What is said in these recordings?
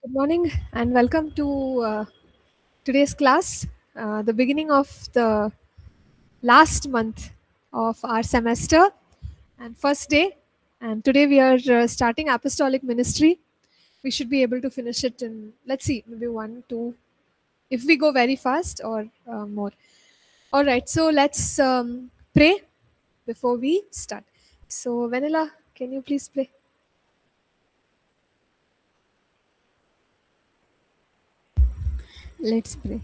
Good morning and welcome to today's class, the beginning of the last month of our semester and first day. And today we are starting apostolic ministry. We should be able to finish it in, let's see, maybe one, two, if we go very fast or more. All right, so let's pray before we start. So, Vanilla, can you please play? Let's pray.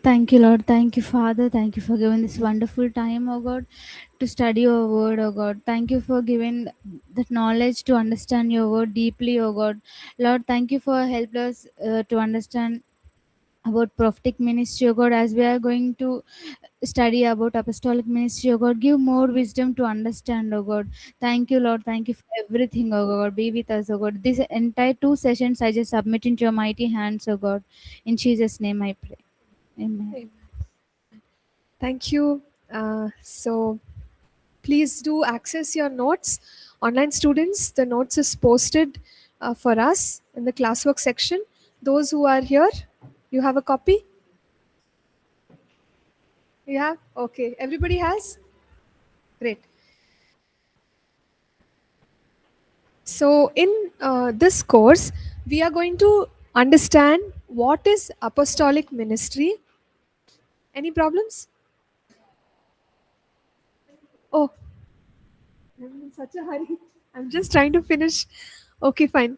Thank you, Lord. Thank you, Father. Thank you for giving this wonderful time, oh God, to study your word, oh God. Thank you for giving that knowledge to understand your word deeply, oh God. Lord, thank you for helping us to understand about prophetic ministry, oh God, as we are going to study about apostolic ministry, oh God. Give more wisdom to understand, oh God. Thank you, Lord. Thank you for everything, oh God. Be with us, oh God. This entire two sessions I just submit into your mighty hands, oh God. In Jesus' name I pray. Amen. Amen. Thank you. So, please do access your notes. Online students, the notes is posted for us in the classwork section. Those who are here, you have a copy? You have? Okay. Everybody has? Great. So, in this course, we are going to understand what is apostolic ministry. Any problems? Oh, I'm in such a hurry. I'm just trying to finish. Okay, fine.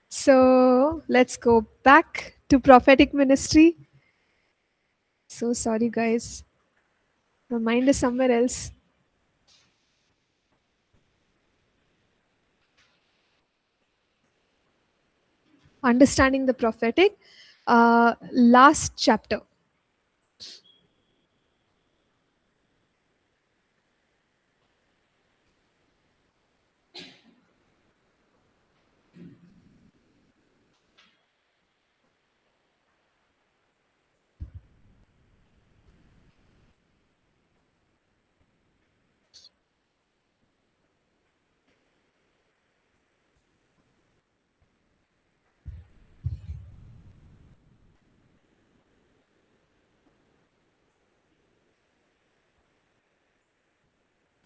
So, let's go back to prophetic ministry. So sorry, guys. My mind is somewhere else. Understanding the prophetic. Last chapter.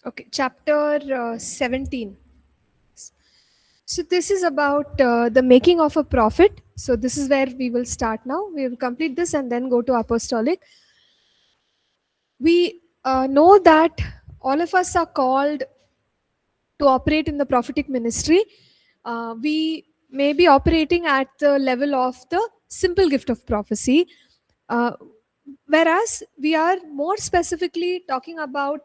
Okay, chapter 17. So this is about the making of a prophet. So this is where we will start now. We will complete this and then go to apostolic. We know that all of us are called to operate in the prophetic ministry. We may be operating at the level of the simple gift of prophecy, uh, whereas we are more specifically talking about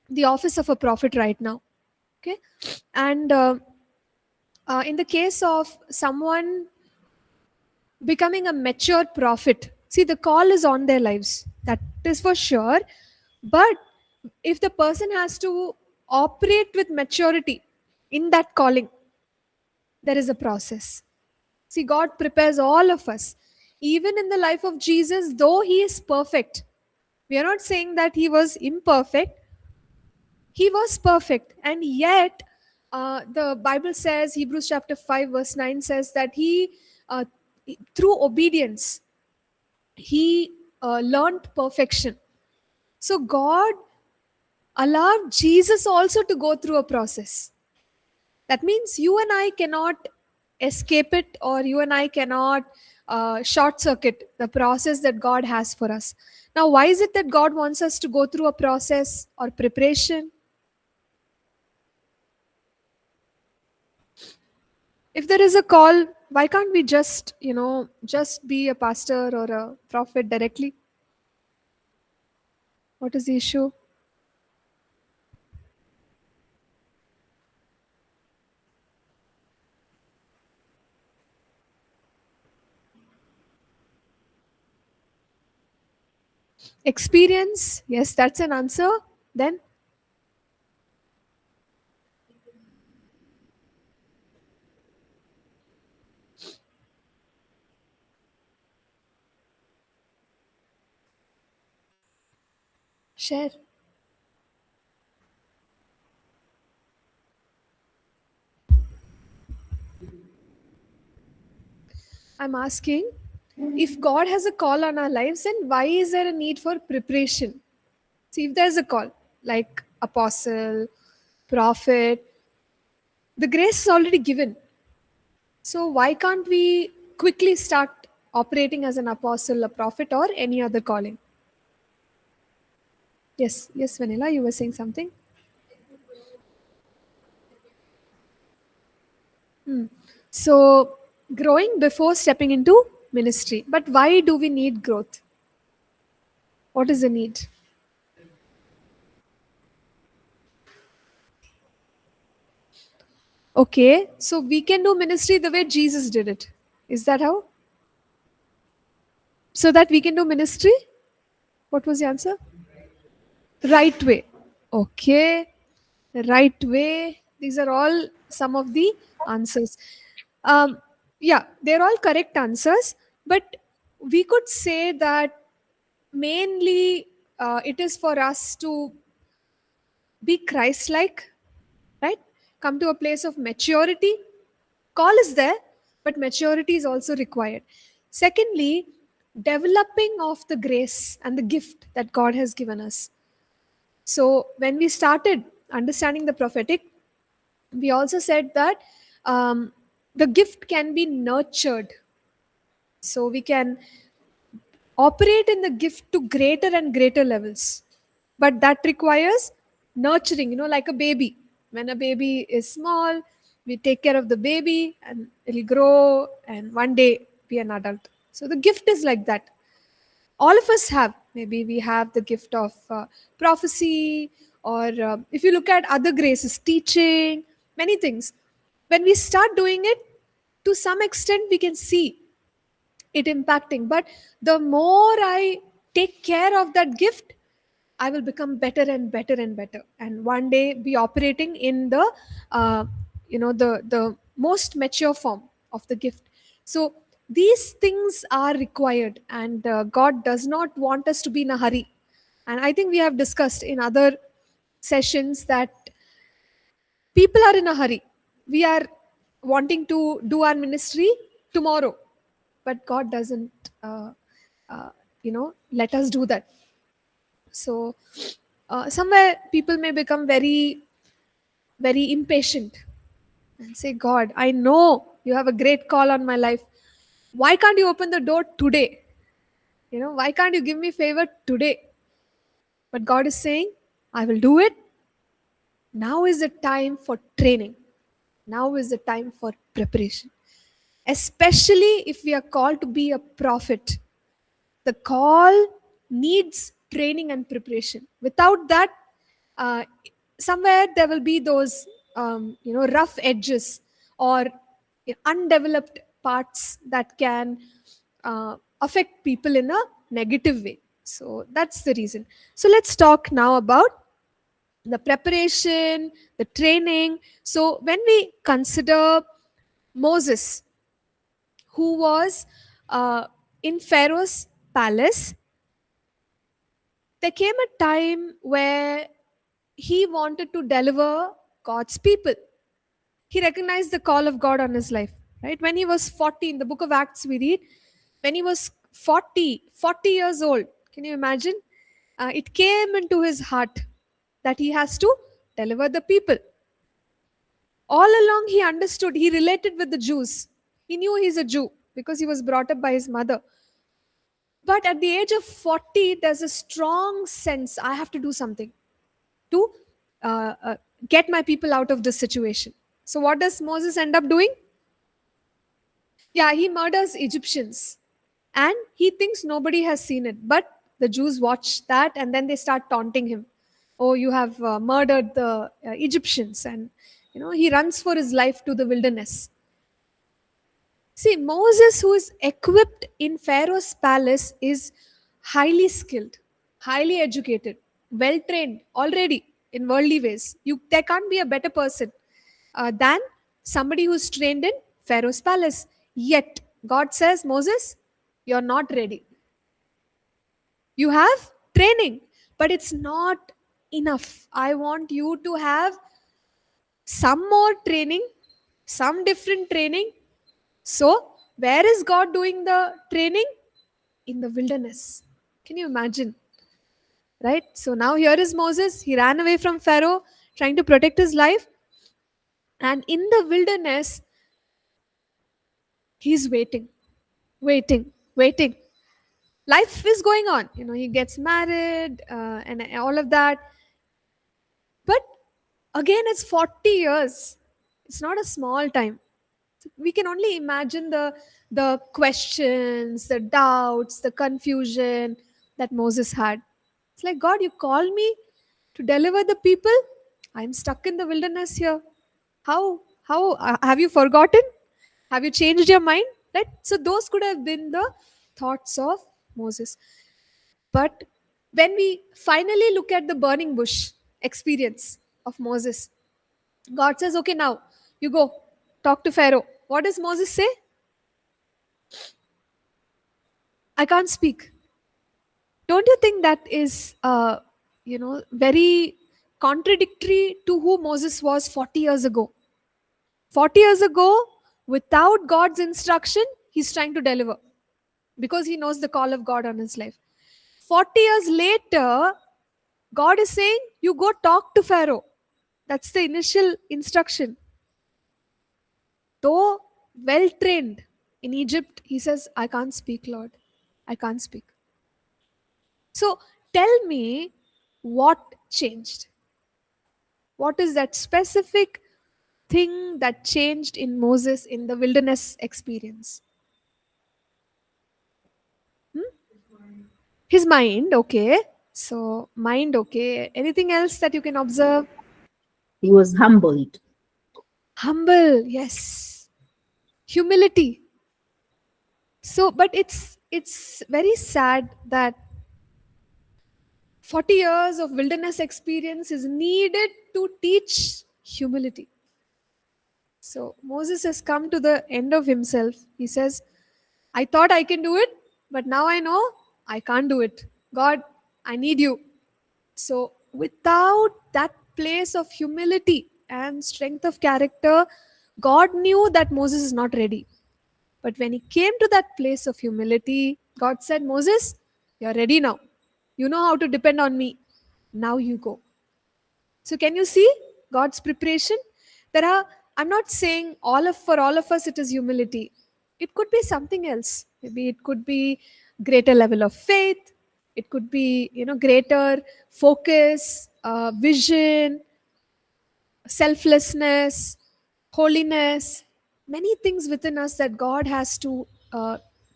the office of a prophet right now. Okay, and in the case of someone becoming a mature prophet, see, the call is on their lives, that is for sure. But if the person has to operate with maturity in that calling, there is a process. See, God prepares all of us. Even in the life of Jesus, though he is perfect, we are not saying that he was imperfect, he was perfect. And yet, the Bible says, Hebrews chapter 5, verse 9 says that uh, through obedience, he learned perfection. So, God allowed Jesus also to go through a process. That means you and I cannot escape it, or you and I cannot short circuit the process that God has for us. Now, why is it that God wants us to go through a process or preparation? If there is a call, why can't we just be a pastor or a prophet directly? What is the issue? Experience? Yes, that's an answer. Then share. I'm asking, if God has a call on our lives, then why is there a need for preparation? See, if there's a call, like apostle, prophet, the grace is already given. So why can't we quickly start operating as an apostle, a prophet, or any other calling? Yes, yes, Vanilla, you were saying something. So growing before stepping into ministry. But why do we need growth? What is the need? Okay, so we can do ministry the way Jesus did it. Is that how? So that we can do ministry? What was the answer? Right way. Okay, right way. These are all some of the answers. Um, yeah, they're all correct answers, but we could say that mainly it is for us to be Christ like, right? Come to a place of maturity. Call is there, but maturity is also required. Secondly, developing of the grace and the gift that God has given us. So, when we started understanding the prophetic, we also said that the gift can be nurtured. So, we can operate in the gift to greater and greater levels. But that requires nurturing, like a baby. When a baby is small, we take care of the baby and it'll grow and one day be an adult. So the gift is like that. All of us have. Maybe we have the gift of prophecy, or if you look at other graces, teaching, many things. When we start doing it, to some extent, we can see it impacting. But the more I take care of that gift, I will become better and better and better, and one day be operating in the uh, the most mature form of the gift. So these things are required, and God does not want us to be in a hurry. And I think we have discussed in other sessions that people are in a hurry. We are wanting to do our ministry tomorrow, but God doesn't let us do that. So somewhere people may become very very impatient and say, God, I know you have a great call on my life. Why can't you open the door today? Why can't you give me favor today? But God is saying, I will do it. Now is the time for training. Now is the time for preparation. Especially if we are called to be a prophet. The call needs training and preparation. Without that, uh, somewhere there will be those rough edges or undeveloped parts that can affect people in a negative way. So that's the reason. So let's talk now about the preparation, the training. So when we consider Moses, who was in Pharaoh's palace, there came a time where he wanted to deliver God's people. He recognized the call of God on his life, right? When he was 40, in the book of Acts, we read, when he was 40 years old, can you imagine? It came into his heart that he has to deliver the people. All along, he understood, he related with the Jews. He knew he's a Jew because he was brought up by his mother. But at the age of 40, there's a strong sense I have to do something to get my people out of this situation. So, what does Moses end up doing? Yeah, he murders Egyptians and he thinks nobody has seen it. But the Jews watch that and then they start taunting him. Oh, you have murdered the Egyptians. And, he runs for his life to the wilderness. See, Moses, who is equipped in Pharaoh's palace, is highly skilled, highly educated, well trained already in worldly ways. There can't be a better person than somebody who's trained in Pharaoh's palace. Yet, God says, Moses, you're not ready. You have training, but it's not enough. I want you to have some more training, some different training, so where is God doing the training? In the wilderness. Can you imagine? Right? So now here is Moses. He ran away from Pharaoh, trying to protect his life. And in the wilderness, he's waiting, waiting, waiting. Life is going on. He gets married and all of that. But again, it's 40 years. It's not a small time. We can only imagine the questions, the doubts, the confusion that Moses had. It's like, God, you called me to deliver the people. I'm stuck in the wilderness here. How have you forgotten? Have you changed your mind? Right? So those could have been the thoughts of Moses. But when we finally look at the burning bush experience of Moses, God says, okay, now you go talk to Pharaoh. What does Moses say? I can't speak. Don't you think that is, very contradictory to who Moses was 40 years ago? 40 years ago, without God's instruction, he's trying to deliver because he knows the call of God on his life. 40 years later, God is saying, you go talk to Pharaoh. That's the initial instruction. Though well trained in Egypt, he says, I can't speak, Lord. I can't speak. So tell me what changed. What is that specific thing that changed in Moses in the wilderness experience? His mind, okay. So, mind, okay. Anything else that you can observe? He was humbled. Humble, yes. Humility. So, but it's very sad that 40 years of wilderness experience is needed to teach humility. So Moses has come to the end of himself. He says, I thought I can do it, but now I know I can't do it. God, I need you. So without that place of humility and strength of character, God knew that Moses is not ready. But when he came to that place of humility, God said, Moses, you're ready now. You know how to depend on me. Now you go. So can you see God's preparation? I'm not saying for all of us it is humility. It could be something else. Maybe it could be greater level of faith. It could be, greater focus, vision, selflessness, holiness, many things within us that God has to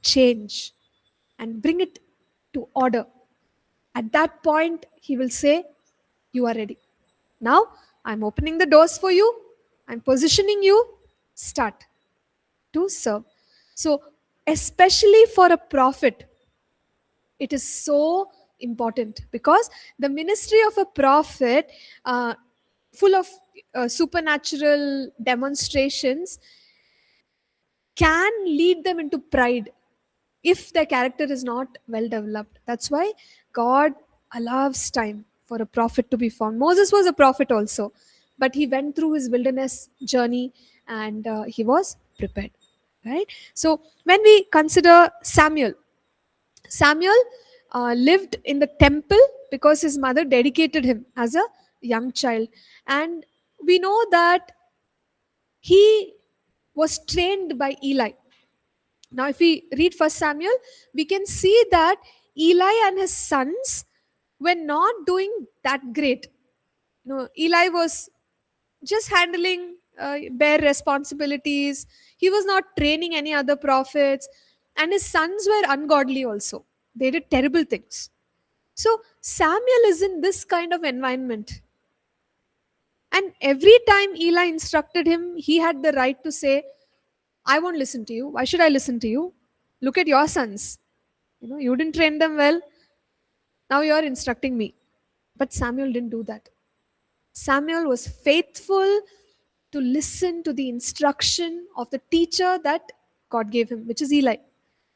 change and bring it to order. At that point, He will say, you are ready. Now, I'm opening the doors for you. I'm positioning you. Start to serve. So, especially for a prophet, it is so important because the ministry of a prophet, full of supernatural demonstrations, can lead them into pride if their character is not well developed. That's why God allows time for a prophet to be formed. Moses was a prophet also, but he went through his wilderness journey and he was prepared. Right? So when we consider Samuel lived in the temple because his mother dedicated him as a young child. And we know that he was trained by Eli. Now, if we read First Samuel, we can see that Eli and his sons were not doing that great. Eli was just handling bare responsibilities. He was not training any other prophets, and his sons were ungodly also. They did terrible things. So Samuel is in this kind of environment. And every time Eli instructed him, he had the right to say, I won't listen to you. Why should I listen to you? Look at your sons. You didn't train them well. Now you're instructing me. But Samuel didn't do that. Samuel was faithful to listen to the instruction of the teacher that God gave him, which is Eli.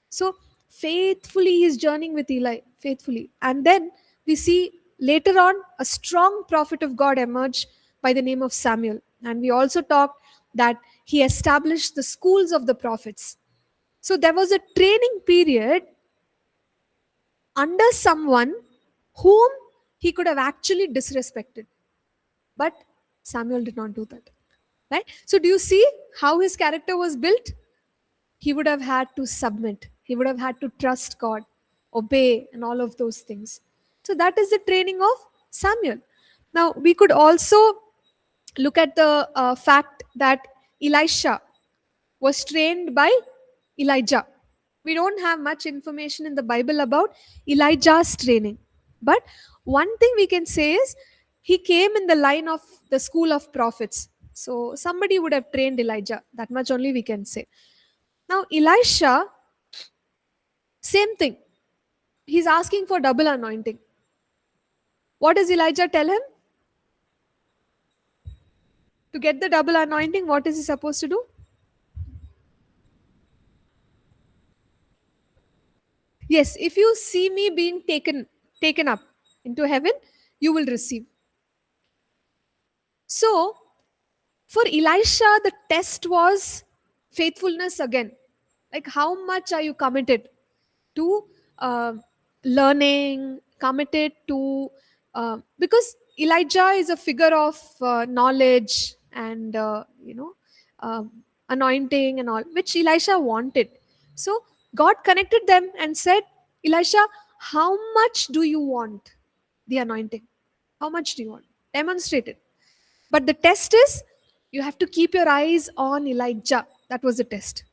So faithfully he's journeying with Eli, faithfully. And then we see later on a strong prophet of God emerge by the name of Samuel. And we also talked that he established the schools of the prophets. So there was a training period under someone whom he could have actually disrespected. But Samuel did not do that. Right? So do you see how his character was built? He would have had to submit. He would have had to trust God, obey, and all of those things. So that is the training of Samuel. Now we could also look at the fact that Elisha was trained by Elijah. We don't have much information in the Bible about Elijah's training. But one thing we can say is he came in the line of the school of prophets. So somebody would have trained Elijah. That much only we can say. Now, Elisha, same thing. He's asking for double anointing. What does Elijah tell him? To get the double anointing, what is he supposed to do? Yes, if you see me being taken up into heaven, you will receive. So, for Elisha, the test was faithfulness again. Like, how much are you committed to learning, committed to, because Elijah is a figure of knowledge and, anointing and all, which Elisha wanted. So, God connected them and said, Elisha, how much do you want the anointing? How much do you want? Demonstrate it. But the test is you have to keep your eyes on Elijah. That was the test.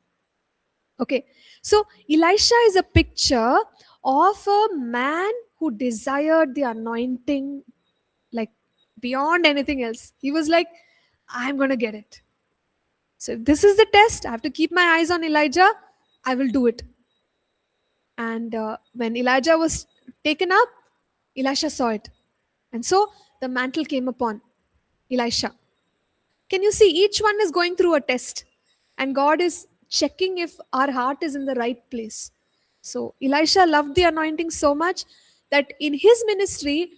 Okay. So Elisha is a picture of a man who desired the anointing like beyond anything else. He was like, I'm going to get it. So if this is the test, I have to keep my eyes on Elijah. I will do it. And when Elijah was taken up, Elisha saw it. And so the mantle came upon Elisha. Can you see each one is going through a test and God is checking if our heart is in the right place. So Elisha loved the anointing so much that in his ministry,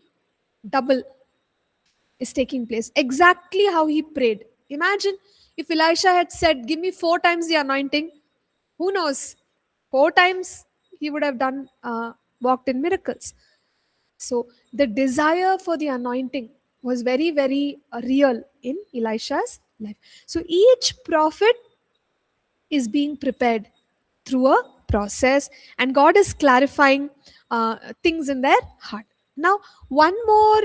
double is taking place. Exactly how he prayed. Imagine if Elisha had said, give me 4 times the anointing. Who knows? 4 times he would have done, walked in miracles. So the desire for the anointing was very, very real in Elisha's life. So each prophet is being prepared through a process, and God is clarifying things in their heart. Now, one more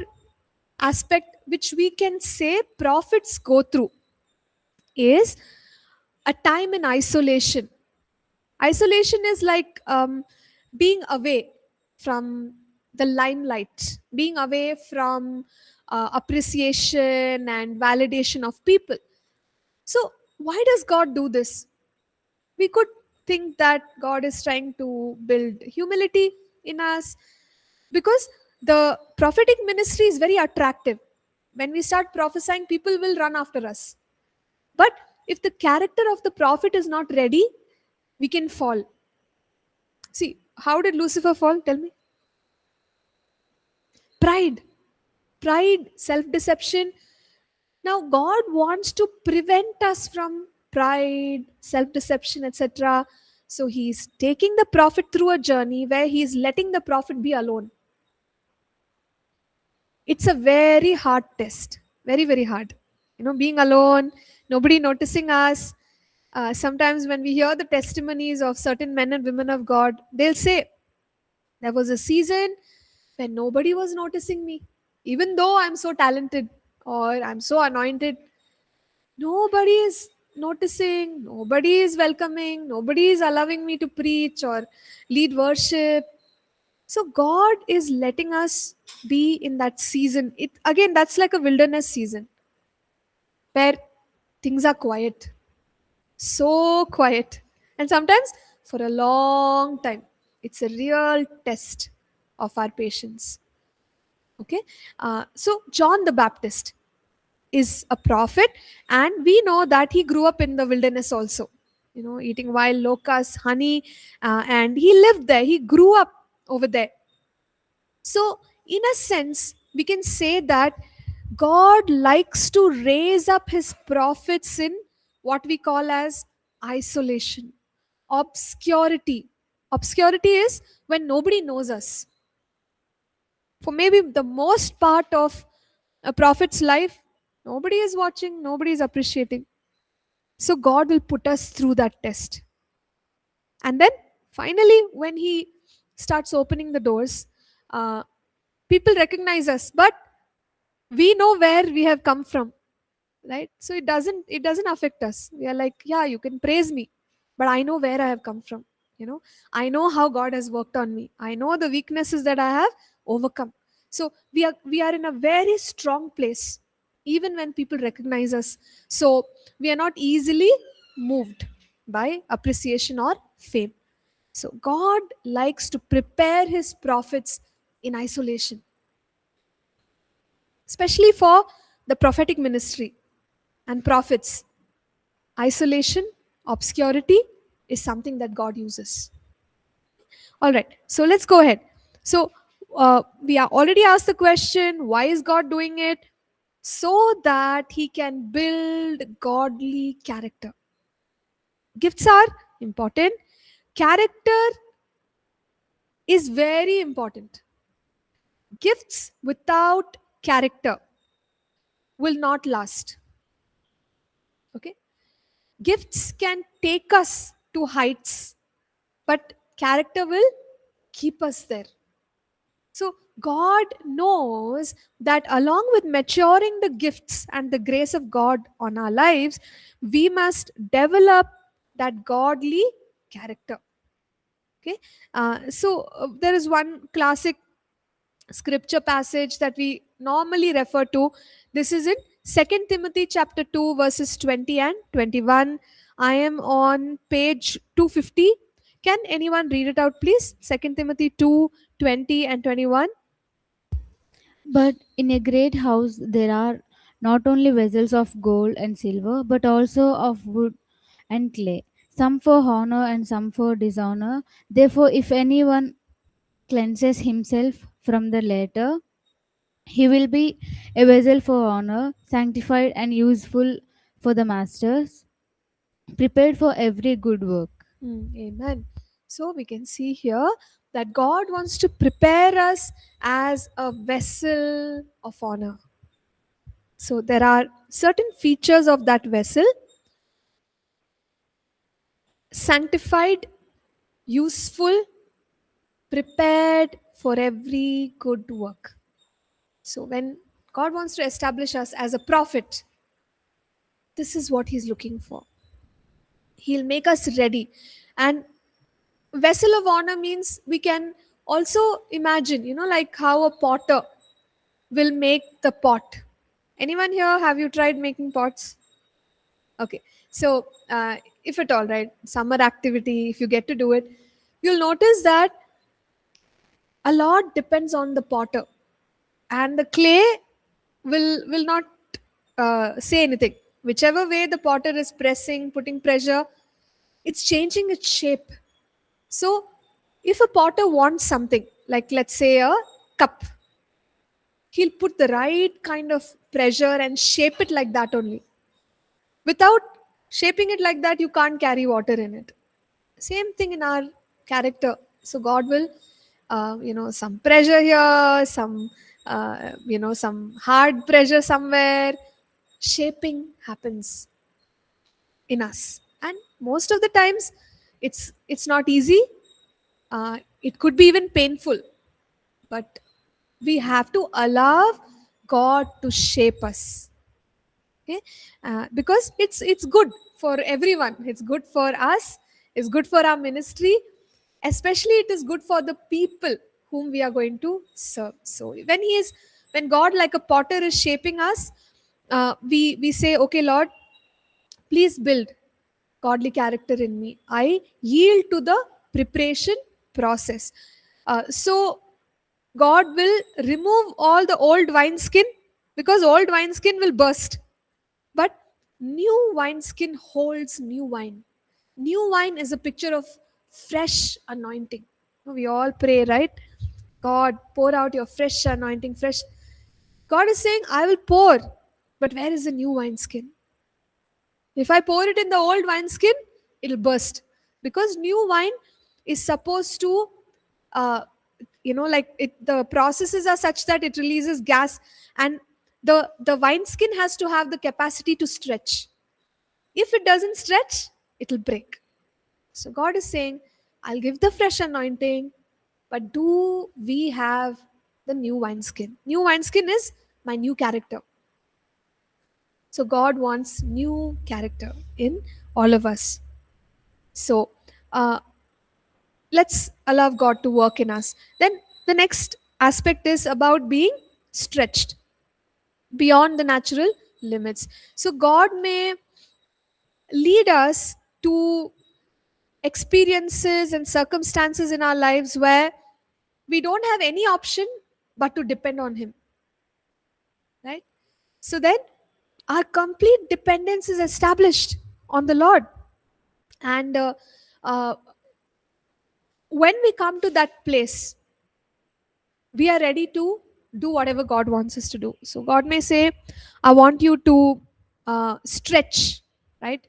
aspect which we can say prophets go through is a time in isolation. Isolation is like being away from the limelight, being away from appreciation and validation of people. So, why does God do this? We could think that God is trying to build humility in us because the prophetic ministry is very attractive. When we start prophesying, people will run after us. But if the character of the prophet is not ready, we can fall. See, how did Lucifer fall? Tell me. Pride, self deception. Now, God wants to prevent us from pride, self deception, etc. So, He's taking the prophet through a journey where He's letting the prophet be alone. It's a very hard test, very, very hard. Being alone, nobody noticing us. Sometimes when we hear the testimonies of certain men and women of God, they'll say, there was a season when nobody was noticing me. Even though I'm so talented or I'm so anointed, nobody is noticing, nobody is welcoming, nobody is allowing me to preach or lead worship. So God is letting us be in that season. Again, that's like a wilderness season where things are quiet, so quiet. And sometimes for a long time, it's a real test of our patience. Okay. So John the Baptist is a prophet, and we know that he grew up in the wilderness also, eating wild locusts, honey, and he lived there. He grew up over there. So, in a sense, we can say that God likes to raise up his prophets in what we call as isolation. obscurity. Obscurity is when nobody knows us. For maybe the most part of a prophet's life, nobody is watching, nobody is appreciating. So God will put us through that test. And then finally, when He starts opening the doors, uh, people recognize us, but we know where we have come from, right? So it doesn't affect us. We are like, yeah, you can praise me, but I know where I have come from. I know how God has worked on me. I know the weaknesses that I have overcome. So we are in a very strong place, even when people recognize us. So we are not easily moved by appreciation or fame. So God likes to prepare His prophets in isolation, especially for the prophetic ministry and prophets. Isolation, obscurity is something that God uses. All right, so let's go ahead. So we are already asked the question, why is God doing it? So that He can build godly character. Gifts are important. Character is very important. Gifts without character will not last. Okay? Gifts can take us to heights, but character will keep us there. So God knows that along with maturing the gifts and the grace of God on our lives, we must develop that godly character. Okay, there is one classic scripture passage that we normally refer to. This is in 2 Timothy chapter 2 verses 20 and 21. I am on page 250. Can anyone read it out, please? 2 Timothy 2, 20 and 21. But in a great house there are not only vessels of gold and silver, but also of wood and clay, some for honor and some for dishonor. Therefore, if anyone cleanses himself from the latter, he will be a vessel for honor, sanctified and useful for the masters, prepared for every good work. Amen. So we can see here that God wants to prepare us as a vessel of honor. So there are certain features of that vessel: sanctified, useful, prepared for every good work. So when God wants to establish us as a prophet, this is what He's looking for. He'll make us ready. And vessel of honor means we can also imagine, like how a potter will make the pot. Anyone here, have you tried making pots? Okay. So, if at all, right, summer activity, if you get to do it, you'll notice that a lot depends on the potter, and the clay will not say anything. Whichever way the potter is pressing, putting pressure, it's changing its shape. So, if a potter wants something, like let's say a cup, he'll put the right kind of pressure and shape it like that only. Without shaping it like that, you can't carry water in it. Same thing in our character. So God will, some pressure here, some hard pressure somewhere. Shaping happens in us, and most of the times, it's not easy. It could be even painful, but we have to allow God to shape us. Okay, because it's good for everyone. It's good for us. It's good for our ministry. Especially, it is good for the people whom we are going to serve. So when God, like a potter, is shaping us, we say, okay, Lord, please build godly character in me. I yield to the preparation process. So God will remove all the old wineskin, because old wineskin will burst. But new wineskin holds new wine. New wine is a picture of fresh anointing. We all pray, right? God, pour out your fresh anointing, fresh. God is saying, I will pour, but where is the new wineskin? If I pour it in the old wineskin, it'll burst. because new wine is supposed to, the processes are such that it releases gas, and the wine skin has to have the capacity to stretch. If it doesn't stretch, it'll break. So God is saying, I'll give the fresh anointing, but do we have the new wineskin? New wineskin is my new character. So God wants new character in all of us. So uh, let's allow God to work in us. Then the next aspect is about being stretched beyond the natural limits. So God may lead us to experiences and circumstances in our lives where we don't have any option but to depend on Him, right? So then our complete dependence is established on the Lord. And uh, when we come to that place, we are ready to do whatever God wants us to do. So God may say, I want you to stretch, right?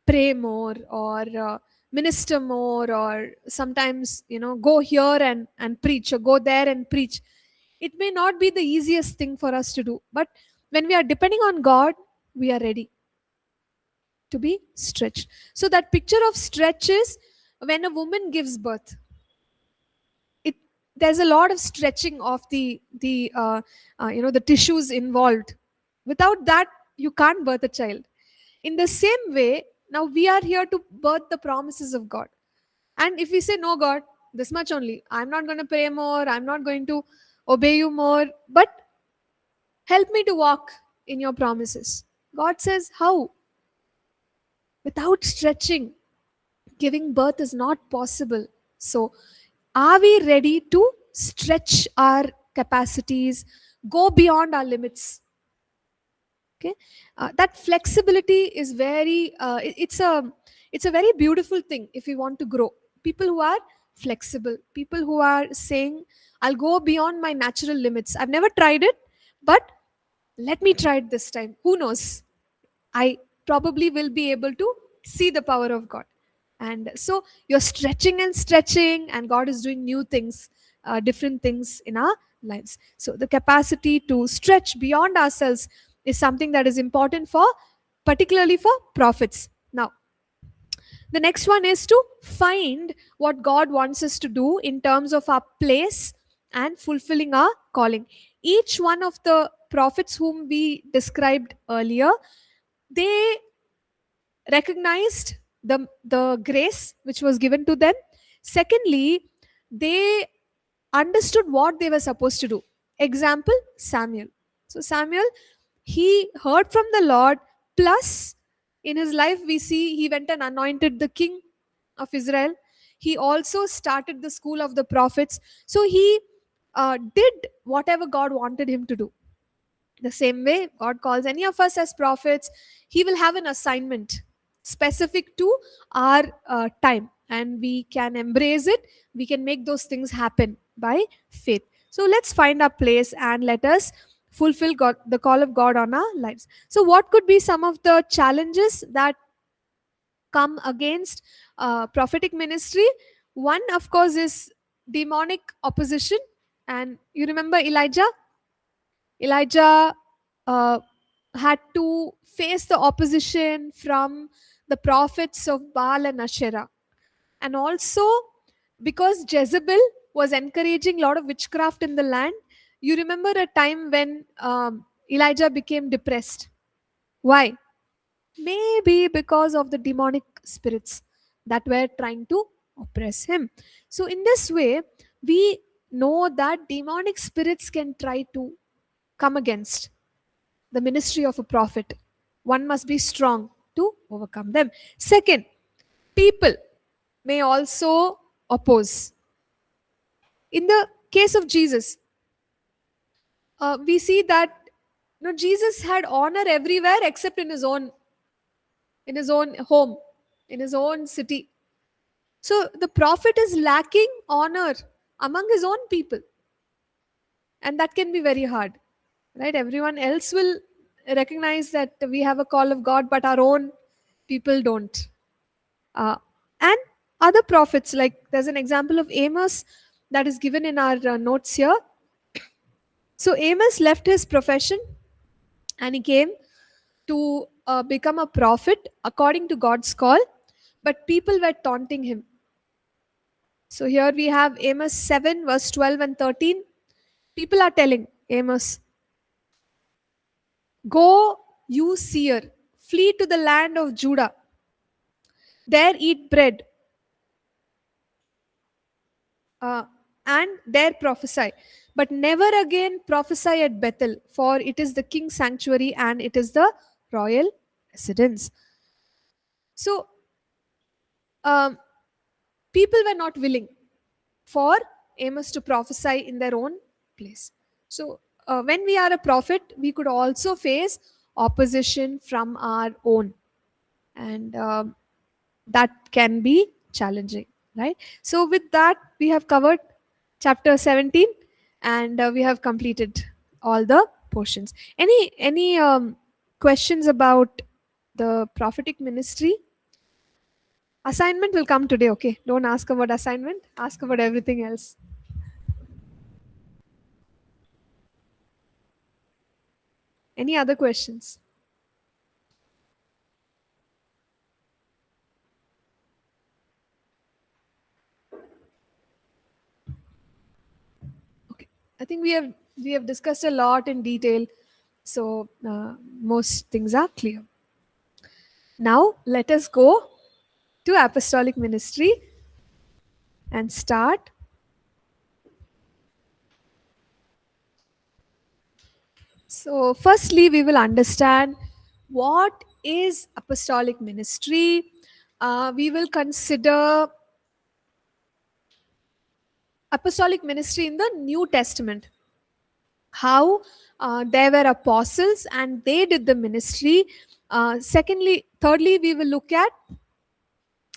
Pray more, or minister more, or sometimes, go here and preach, or go there and preach. It may not be the easiest thing for us to do, but when we are depending on God, we are ready to be stretched. So that picture of stretch is when a woman gives birth. It There's a lot of stretching of the tissues involved. Without that, you can't birth a child. In the same way, now we are here to birth the promises of God. And if we say, no, God, this much only, I'm not going to pray more, I'm not going to obey you more, but help me to walk in your promises. God says, how? Without stretching, giving birth is not possible. So, are we ready to stretch our capacities, go beyond our limits? Okay, that flexibility is it's a very beautiful thing if we want to grow. People who are flexible, people who are saying, I'll go beyond my natural limits. I've never tried it, but let me try it this time. Who knows? I probably will be able to see the power of God. And so you're stretching and stretching, and God is doing new things, different things in our lives. So the capacity to stretch beyond ourselves is something that is important for, particularly for prophets. Now, the next one is to find what God wants us to do in terms of our place and fulfilling our calling. Each one of the prophets whom we described earlier, they recognized the grace which was given to them. Secondly, they understood what they were supposed to do. Example, Samuel. So Samuel, he heard from the Lord, plus in his life we see he went and anointed the king of Israel. He also started the school of the prophets. So he did whatever God wanted him to do. The same way God calls any of us as prophets, He will have an assignment specific to our time, and we can embrace it. We can make those things happen by faith. So let's find our place and let us fulfill God, the call of God on our lives. So, what could be some of the challenges that come against prophetic ministry? One, of course, is demonic opposition. And you remember Elijah? Elijah had to face the opposition from the prophets of Baal and Asherah. And also, because Jezebel was encouraging a lot of witchcraft in the land, you remember a time when Elijah became depressed. Why? Maybe because of the demonic spirits that were trying to oppress him. So, in this way, we know that demonic spirits can try to come against the ministry of a prophet. One must be strong to overcome them. Second, people may also oppose. In the case of Jesus, we see that Jesus had honor everywhere except in his own home, in his own city. So the prophet is lacking honor among his own people, and that can be very hard, right? Everyone else will recognize that we have a call of God, but our own people don't. And other prophets, like there's an example of Amos that is given in our notes here. So Amos left his profession and he came to become a prophet according to God's call, but people were taunting him. So here we have Amos 7, verse 12 and 13. People are telling Amos, "Go, you seer, flee to the land of Judah. There eat bread and there prophesy. But never again prophesy at Bethel, for it is the king's sanctuary and it is the royal residence." So people were not willing for Amos to prophesy in their own place. So when we are a prophet, we could also face opposition from our own, and that can be challenging, right? So with that, we have covered chapter 17, and we have completed all the portions. Any questions about the prophetic ministry? Assignment will come today, okay? Don't ask about assignment, ask about everything else. Any other questions? Okay, I think we have discussed a lot in detail, so most things are clear. Now let us go to apostolic ministry and start. So firstly, we will understand what is apostolic ministry. We will consider apostolic ministry in the New Testament, how there were apostles and they did the ministry. Thirdly, we will look at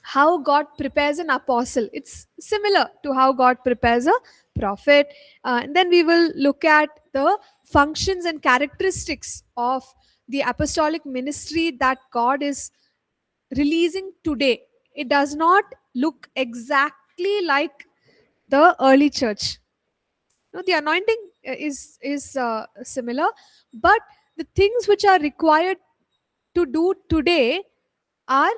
how God prepares an apostle. It's similar to how God prepares a prophet. And then we will look at the functions and characteristics of the apostolic ministry that God is releasing today. It does not look exactly like the early church. No, the anointing is similar, but the things which are required to do today are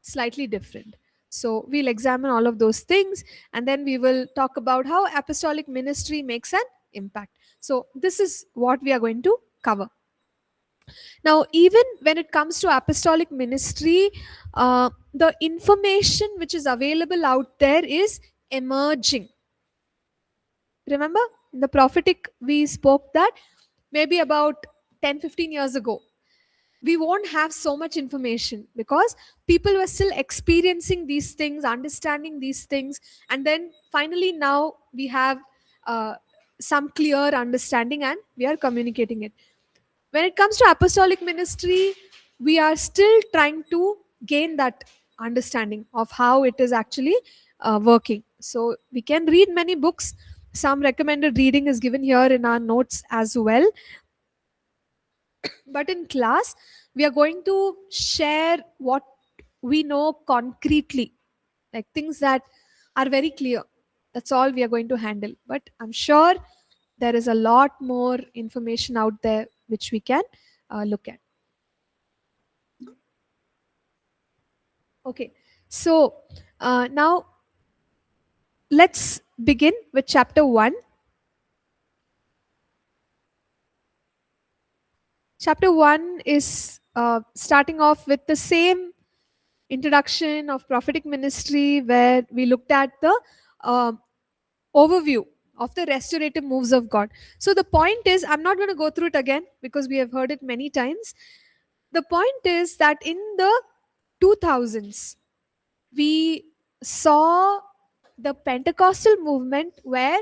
slightly different. So we'll examine all of those things, and then we will talk about how apostolic ministry makes an impact. So this is what we are going to cover. Now, even when it comes to apostolic ministry, the information which is available out there is emerging. Remember, in the prophetic, we spoke that maybe about 10-15 years ago, we won't have so much information because people were still experiencing these things, understanding these things, and then finally now we have some clear understanding and we are communicating it. When it comes to apostolic ministry, we are still trying to gain that understanding of how it is actually working. So we can read many books. Some recommended reading is given here in our notes as well. But in class, we are going to share what we know concretely, like things that are very clear. That's all we are going to handle. But I'm sure there is a lot more information out there which we can look at. Okay, so now let's begin with chapter 1. Chapter 1 is starting off with the same introduction of prophetic ministry, where we looked at the overview of the restorative moves of God. So the point is, I'm not going to go through it again because we have heard it many times. The point is that in the 2000s, we saw the Pentecostal movement where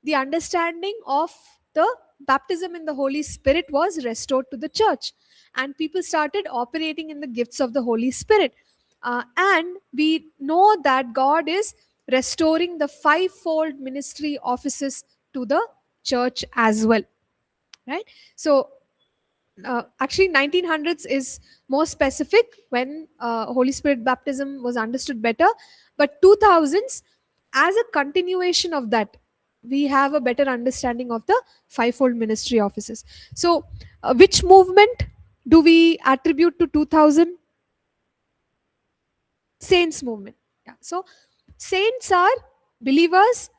the understanding of the baptism in the Holy Spirit was restored to the church, and people started operating in the gifts of the Holy Spirit. And we know that God is restoring the fivefold ministry offices to the church as well, right? So actually 1900s is more specific when Holy Spirit baptism was understood better. But 2000s, as a continuation of that, we have a better understanding of the fivefold ministry offices. So, which movement do we attribute to 2000? Saints movement. Yeah. So, saints are believers,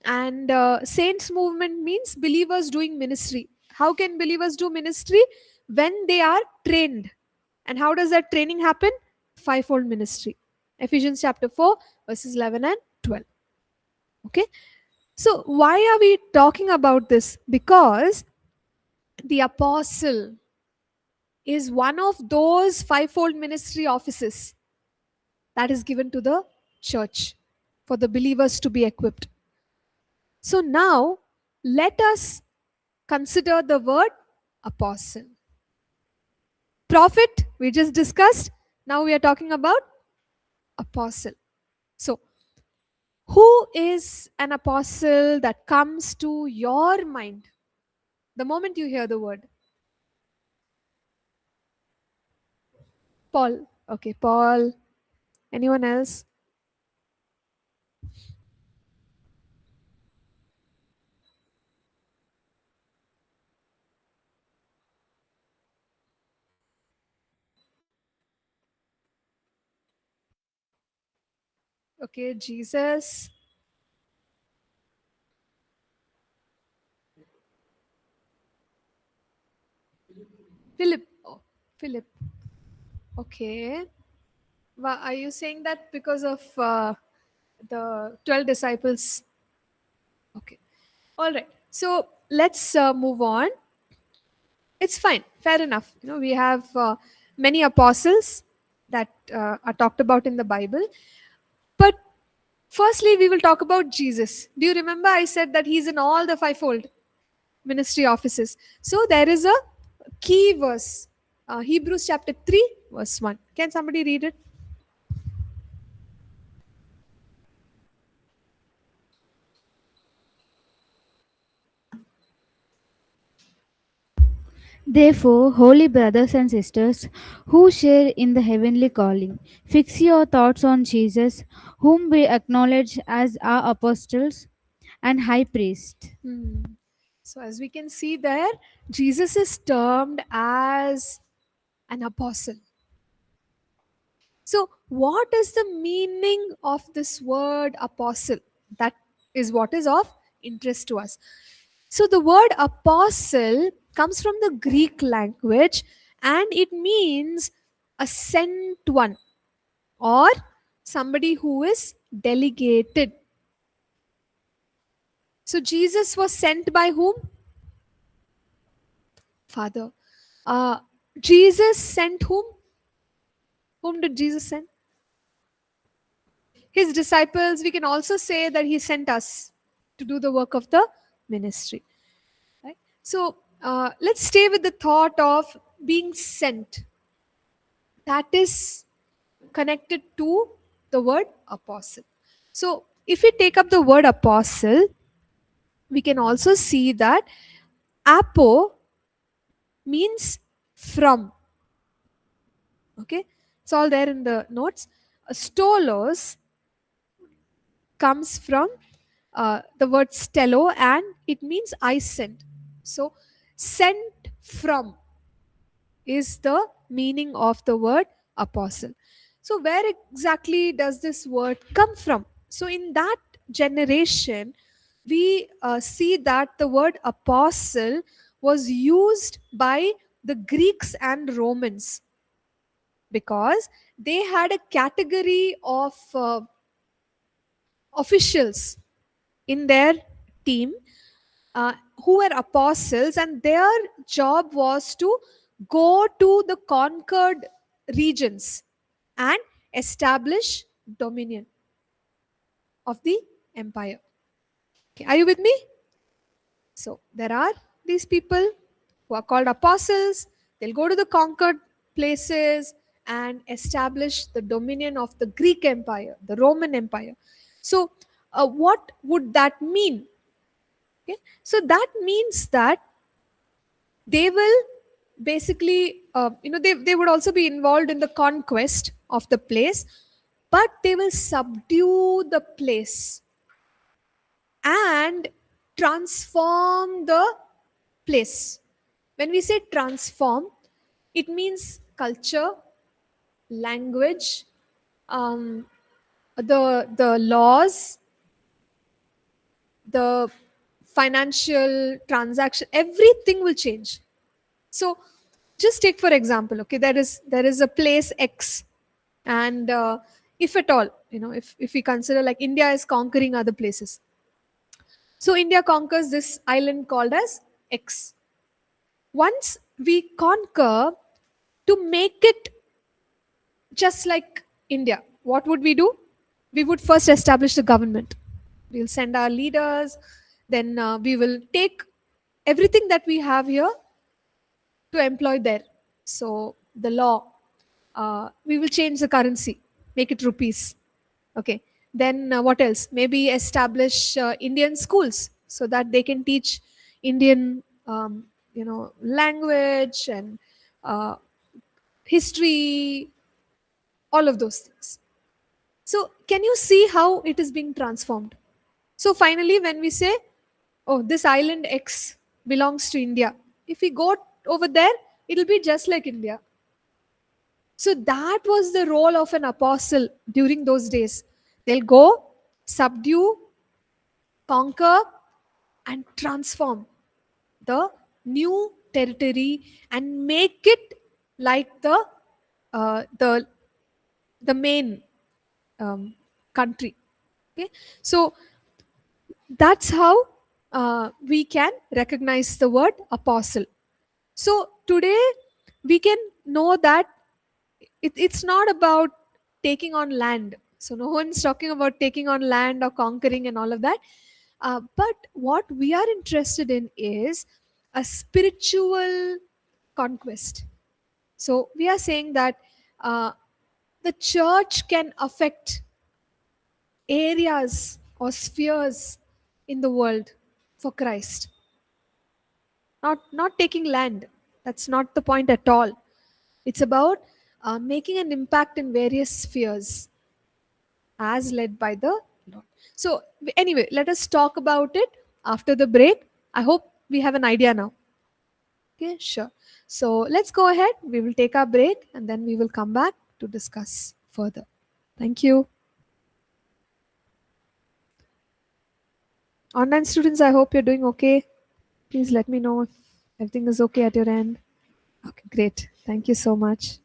and saints movement means believers doing ministry. How can believers do ministry? When they are trained. And how does that training happen? Fivefold ministry. Ephesians chapter 4, verses 11 and 12. Okay. So, why are we talking about this? Because the apostle is one of those fivefold ministry offices that is given to the church for the believers to be equipped. So, now let us consider the word apostle. Prophet, we just discussed. Now we are talking about apostle. So, who is an apostle that comes to your mind the moment you hear the word? Paul. Okay, Paul. Anyone else? Okay, Jesus. Philip. Oh, Philip. Okay. Are you saying that because of the 12 disciples? Okay. All right. So let's move on. It's fine. Fair enough. We have many apostles that are talked about in the Bible. But firstly, we will talk about Jesus. Do you remember I said that he's in all the fivefold ministry offices? So there is a key verse. Hebrews chapter 3, verse 1. Can somebody read it? Therefore, holy brothers and sisters who share in the heavenly calling, fix your thoughts on Jesus, whom we acknowledge as our apostles and high priest. So, as we can see there, Jesus is termed as an apostle. So, what is the meaning of this word apostle? That is what is of interest to us. So, the word apostle comes from the Greek language and it means a sent one or somebody who is delegated. So, Jesus was sent by whom? Father. Uh, Jesus sent whom? Whom did Jesus send? His disciples. We can also say that he sent us to do the work of the ministry. Right? So let's stay with the thought of being sent. That is connected to the word apostle. So if we take up the word apostle, we can also see that apo means from. Okay, it's all there in the notes. Stolos comes from the word stello and it means I sent. So, sent from is the meaning of the word apostle. So, where exactly does this word come from? So, in that generation, we see that the word apostle was used by the Greeks and Romans because they had a category of officials in their team who were apostles, and their job was to go to the conquered regions and establish dominion of the empire. Okay, are you with me? So there are these people who are called apostles. They'll go to the conquered places and establish the dominion of the Greek empire, the Roman empire. So what would that mean? Okay. So that means that they will basically, they would also be involved in the conquest of the place, but they will subdue the place and transform the place. When we say transform, it means culture, language, the laws, the financial transaction, everything will change. So just take for example, okay, there is a place X, and if at all, if we consider like India is conquering other places, so India conquers this island called as X. Once we conquer, to make it just like India, what would we do? We would first establish the government. We'll send our leaders, then we will take everything that we have here to employ there. So the law, we will change the currency, make it rupees. Okay. Then what else? Maybe establish Indian schools so that they can teach Indian, language and uh, history, all of those things. So can you see how it is being transformed? So finally, when we say, oh, this island X belongs to India, if we go over there, it'll be just like India. So that was the role of an apostle during those days. They'll go, subdue, conquer, and transform the new territory and make it like the main country. Okay, so that's how we can recognize the word apostle. So today we can know that it's not about taking on land. So no one's talking about taking on land or conquering and all of that. But what we are interested in is a spiritual conquest. So we are saying that the church can affect areas or spheres in the world for Christ. Not taking land. That's not the point at all. It's about making an impact in various spheres as led by the Lord. So anyway, let us talk about it after the break. I hope we have an idea now. Okay, sure. So let's go ahead. We will take our break and then we will come back to discuss further. Thank you. Online students, I hope you're doing okay. Please let me know if everything is okay at your end. Okay, great. Thank you so much.